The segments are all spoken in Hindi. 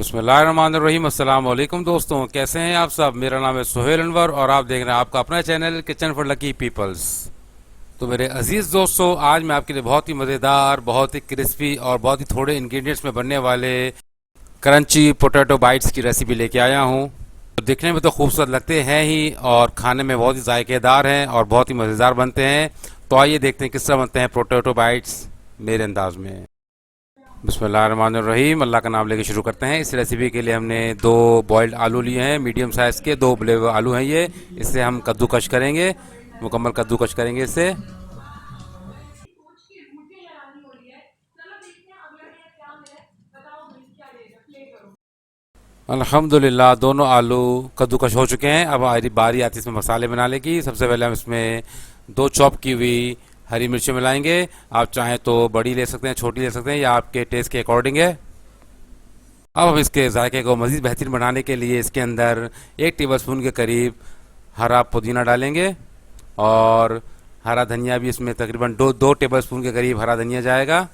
बिस्मिल्लाहिर्रहमानिर्रहीम। अस्सलाम वालेकुम दोस्तों, कैसे हैं आप सब। मेरा नाम है सुहेल अनवर और आप देख रहे हैं आपका अपना channel kitchen for lucky peoples. तो मेरे अजीज दोस्तों, आज मैं आपके लिए बहुत ही मज़ेदार, बहुत ही क्रिस्पी और बहुत ही थोड़े इंग्रेडिएंट्स में बनने वाले क्रंची पोटैटो बाइट्स की रेसिपी लेके आया हूँ। तो दिखने में तो खूबसूरत लगते हैं ही और खाने में बहुत ही जायकेदार हैं और बहुत ही मज़ेदार बनते हैं। तो आइए देखते हैं किस तरह बनते हैं पोटैटो बाइट्स मेरे अंदाज में। बिस्मिल्लाहिर्रहमानिर्रहीम, अल्लाह का नाम लेके शुरू करते हैं। इस रेसिपी के लिए हमने दो बॉइल्ड आलू लिए हैं, मीडियम साइज़ के दो उबले हुए आलू हैं ये। इससे हम कद्दूकश करेंगे, मुकम्मल कद्दूकश करेंगे इससे। अल्हम्दुलिल्लाह दोनों आलू कद्दूकश हो चुके हैं। अब हमारी बारी आती है इसमें मसाले बनाने की। सबसे पहले हम इसमें दो चॉप की हुई हरी मिर्चें मिलाएंगे। आप चाहें तो बड़ी ले सकते हैं, छोटी ले सकते हैं, या आपके टेस्ट के अकॉर्डिंग है। अब हम इसके जायके को मज़ीद बेहतरीन बनाने के लिए इसके अंदर 1 टेबलस्पून के करीब हरा पुदीना डालेंगे और हरा धनिया भी इसमें तकरीबन दो टेबलस्पून के करीब हरा धनिया जाएगा।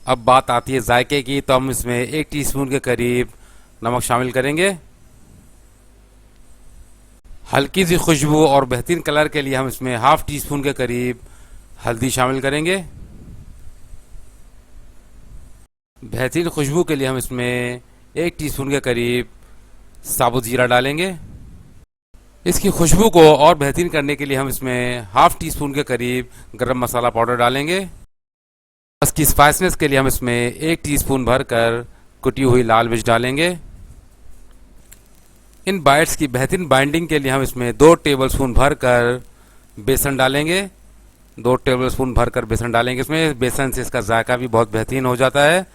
अब बात आती है जायके की, तो हम इसमें 1 टीस्पून के करीब नमक शामिल करेंगे। हल्की सी खुशबू और बेहतरीन कलर के लिए हम इसमें हाफ टी स्पून के करीब हल्दी शामिल करेंगे। बेहतरीन खुशबू के लिए हम इसमें 1 टीस्पून के करीब साबुत जीरा डालेंगे। इसकी खुशबू को और बेहतरीन करने के लिए हम इसमें हाफ टी स्पून के करीब गरम मसाला पाउडर डालेंगे। इसकी स्पाइसनेस के लिए हम इसमें 1 टीस्पून भरकर कुटी हुई लाल मिर्च डालेंगे। इन बाइट्स की बेहतरीन बाइंडिंग के लिए हम इसमें 2 टेबलस्पून भरकर बेसन डालेंगे। 2 टेबलस्पून भरकर बेसन डालेंगे इसमें। बेसन से इसका जायका भी बहुत बेहतरीन हो जाता है।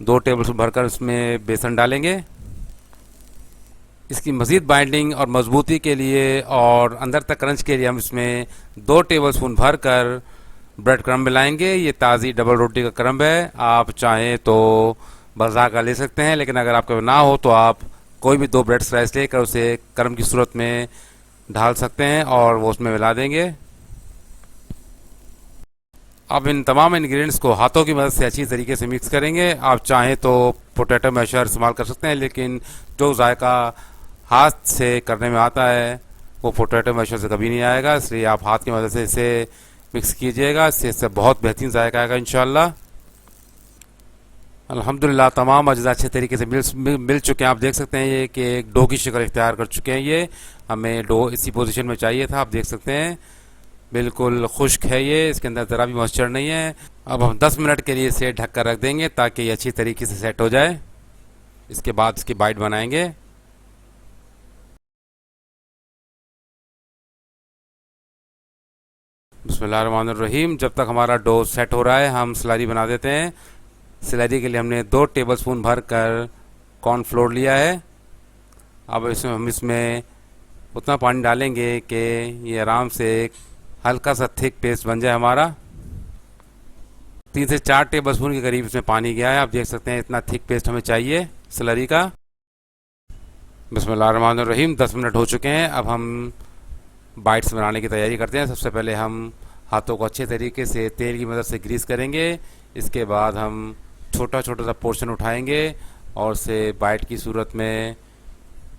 2 टेबलस्पून भरकर इसमें बेसन डालेंगे। इसकी मज़ीद बाइंडिंग और मजबूती के लिए और अंदर तक क्रंच के लिए हम इसमें 2 टेबलस्पून भरकर ब्रेड क्रम्ब मिलाएंगे। ये ताज़ी डबल रोटी का क्रम्ब है। आप चाहें तो बाजार का ले सकते हैं, लेकिन अगर आपके ना हो तो आप कोई भी 2 ब्रेड स्लाइस लेकर उसे क्रम्ब की सूरत में ढाल सकते हैं और वो उसमें मिला देंगे। अब इन तमाम इंग्रेडिएंट्स को हाथों की मदद से अच्छी तरीके से मिक्स करेंगे। आप चाहें तो पोटैटो मैशर इस्तेमाल कर सकते हैं, लेकिन जो जायका हाथ से करने में आता है वो पोटैटो मैशर से कभी नहीं आएगा। इसलिए आप हाथ की मदद से इसे मिक्स कीजिएगा, इससे बहुत बेहतरीन जायका आएगा इंशाल्लाह। अल्हम्दुलिल्लाह तमाम अज्जा अच्छे तरीके से मिल चुके हैं। आप देख सकते हैं ये कि एक डो की शक्ल इख्तियार कर चुके हैं। ये हमें डो इसी पोजीशन में चाहिए था। आप देख सकते हैं बिल्कुल खुश्क है ये, इसके अंदर ज़रा भी मॉइस्चर नहीं है। अब हम 10 मिनट के लिए इसे ढक कर रख देंगे ताकि ये अच्छी तरीके से सेट हो जाए। इसके बाद इसकी बाइट बनाएंगे। बिस्मिल्लाहिर्रहमानिर्रहीम, जब तक हमारा डो सेट हो रहा है हम स्लरी बना देते हैं। स्लरी के लिए हमने 2 टेबलस्पून भर कर कॉर्नफ्लोर लिया है। अब इसमें हम इसमें उतना पानी डालेंगे कि ये आराम से एक हल्का सा थिक पेस्ट बन जाए हमारा। 3 से 4 टेबलस्पून के करीब इसमें पानी गया है। आप देख सकते हैं इतना थिक पेस्ट हमें चाहिए स्लरी का। बिस्मिल्लाहिर्रहमानिर्रहीम, 10 मिनट हो चुके हैं। अब हम बाइट्स बनाने की तैयारी करते हैं। सबसे पहले हम हाथों को अच्छे तरीके से तेल की मदद से ग्रीस करेंगे। इसके बाद हम छोटा छोटा सा पोर्शन उठाएंगे और उसे बाइट की सूरत में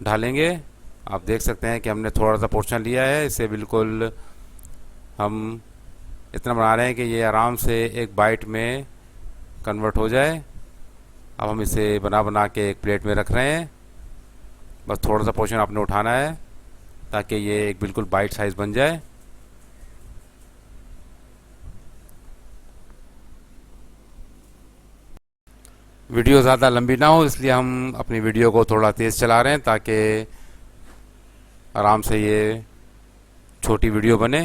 ढालेंगे। आप देख सकते हैं कि हमने थोड़ा सा पोर्शन लिया है। इसे बिल्कुल हम इतना बना रहे हैं कि ये आराम से एक बाइट में कन्वर्ट हो जाए। अब हम इसे बना बना के एक प्लेट में रख रहे हैं। बस थोड़ा सा पोर्शन आपने उठाना है ताकि ये एक बिल्कुल बाइट साइज़ बन जाए। वीडियो ज़्यादा लंबी ना हो इसलिए हम अपनी वीडियो को थोड़ा तेज़ चला रहे हैं ताकि आराम से ये छोटी वीडियो बने।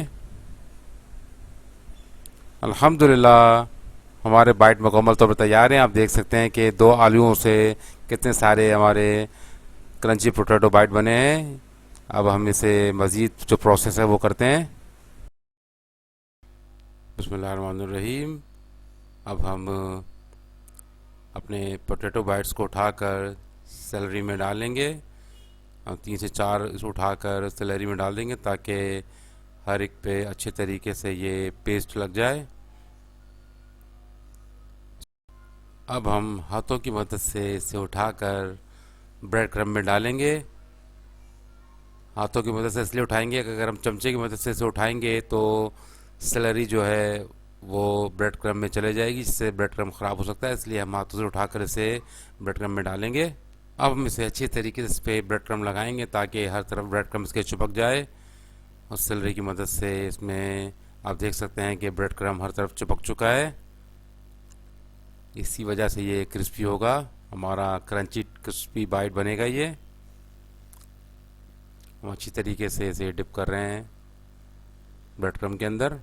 अल्हम्दुलिल्लाह हमारे बाइट मुकम्मल तौर पर तैयार हैं। आप देख सकते हैं कि 2 आलूओं से कितने सारे हमारे क्रंची पोटैटो बाइट बने हैं। अब हम इसे मज़ीद जो प्रोसेस है वो करते हैं। बिस्मिल्लाहिर्रहमानिर्रहीम, अब हम अपने पोटैटो बाइट्स को उठाकर सेलरी में डालेंगे। हम 3 से 4 इसे उठाकर सेलरी में डाल देंगे ताकि हर एक पे अच्छे तरीके से ये पेस्ट लग जाए। अब हम हाथों की मदद से इसे उठाकर ब्रेड क्रम्ब में डालेंगे। हाथों की मदद से इसलिए उठाएंगे कि अगर हम चमचे की मदद से इसे उठाएंगे तो सेलरी जो है वो ब्रेड क्रम्ब में चले जाएगी, जिससे ब्रेड क्रम्ब ख़राब हो सकता है। इसलिए हम हाथों से उठाकर इसे ब्रेड क्रम्ब में डालेंगे। अब हम इसे अच्छी तरीके से इस पर ब्रेड क्रम्ब लगाएंगे ताकि हर तरफ ब्रेड क्रम्ब इसके चिपक जाए। और सेलरी की मदद से इसमें आप देख सकते हैं कि ब्रेड क्रम्ब हर तरफ चिपक चुका है। इसी वजह से ये क्रिस्पी होगा, हमारा क्रंची क्रिस्पी बाइट बनेगा ये। हम अच्छी तरीके से इसे डिप कर रहे हैं ब्रेड क्रम्ब के अंदर।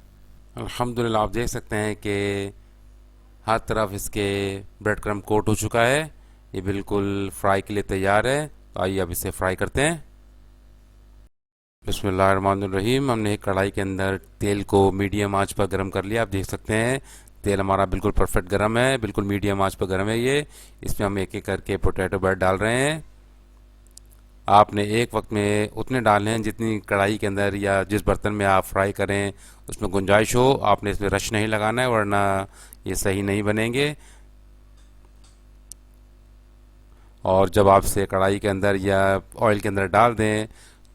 अल्हम्दुलिल्लाह आप देख सकते हैं कि हर तरफ इसके ब्रेड क्रम्ब कोट हो चुका है। ये बिल्कुल फ्राई के लिए तैयार है। तो आइए अब इसे फ्राई करते हैं। बिस्मिल्लाहिर्रहमानिर्रहीम। हमने एक कढ़ाई के अंदर तेल को मीडियम आंच पर गर्म कर लिया। आप देख सकते हैं तेल हमारा बिल्कुल परफेक्ट गर्म है, बिल्कुल मीडियम आंच पर गर्म है ये। इसमें हम एक एक करके पोटैटो बैट डाल रहे हैं। आपने एक वक्त में उतने डालने हैं जितनी कढ़ाई के अंदर या जिस बर्तन में आप फ्राई करें उसमें गुंजाइश हो। आपने इसमें रश नहीं लगाना है, वरना ये सही नहीं बनेंगे। और जब आप इसे कढ़ाई के अंदर या ऑयल के अंदर डाल दें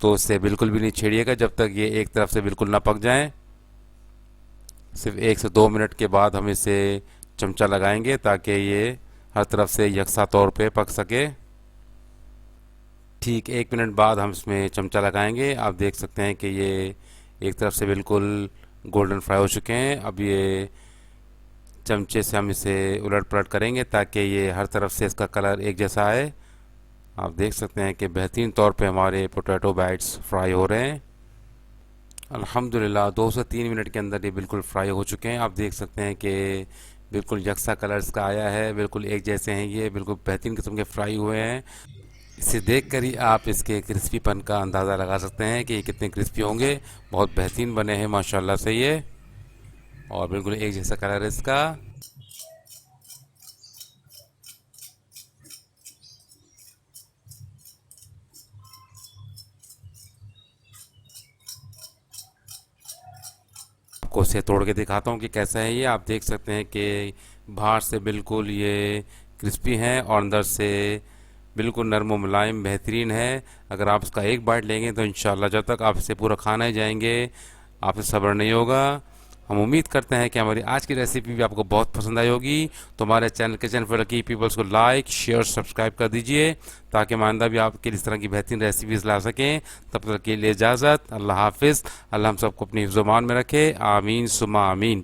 तो इससे बिल्कुल भी नहीं छेड़िएगा जब तक ये एक तरफ से बिल्कुल ना पक जाएं। सिर्फ 1 से 2 मिनट के बाद हम इसे चमचा लगाएंगे ताकि ये हर तरफ से यकसा तौर पे पक सके। ठीक 1 मिनट बाद हम इसमें चमचा लगाएंगे। आप देख सकते हैं कि ये एक तरफ से बिल्कुल गोल्डन फ्राई हो चुके हैं। अब ये चमचे से हम इसे उलट पलट करेंगे ताकि ये हर तरफ से इसका कलर एक जैसा आए। आप देख सकते हैं कि बेहतरीन तौर पे हमारे पोटैटो बाइट्स फ्राई हो रहे हैं। अल्हम्दुलिल्लाह 2 से 3 मिनट के अंदर ये बिल्कुल फ्राई हो चुके हैं। आप देख सकते हैं कि बिल्कुल यकसा कलर इसका आया है, बिल्कुल एक जैसे हैं ये, बिल्कुल बेहतरीन किस्म के फ्राई हुए हैं। इसे देखकर ही आप इसके क्रिस्पीपन का अंदाज़ा लगा सकते हैं कि ये कितने क्रिस्पी होंगे। बहुत बेहतरीन बने हैं माशाल्लाह से ये, और बिल्कुल एक जैसा कलर है इसका। आपको इसे तोड़ के दिखाता हूँ कि कैसा है ये। आप देख सकते हैं कि बाहर से बिल्कुल ये क्रिस्पी हैं और अंदर से बिल्कुल नरम और मुलायम बेहतरीन है। अगर आप इसका एक बाइट लेंगे तो इंशाल्लाह जब तक आप इसे पूरा खाना ही जाएंगे आपसे सब्र नहीं होगा। हम उम्मीद करते हैं कि हमारी आज की रेसिपी भी आपको बहुत पसंद आई होगी। तो हमारे channel kitchen for lucky peoples को लाइक शेयर सब्सक्राइब कर दीजिए ताकि हम आइंदा भी आपके इस तरह की बेहतरीन रेसिपीज़ ला सकें। तब तक के लिए इजाज़त, अल्लाह हाफिज़। अल्लाह हम सबको अपनी हिफ्ज़-ओ-मान में रखे। आमीन सुमा आमीन।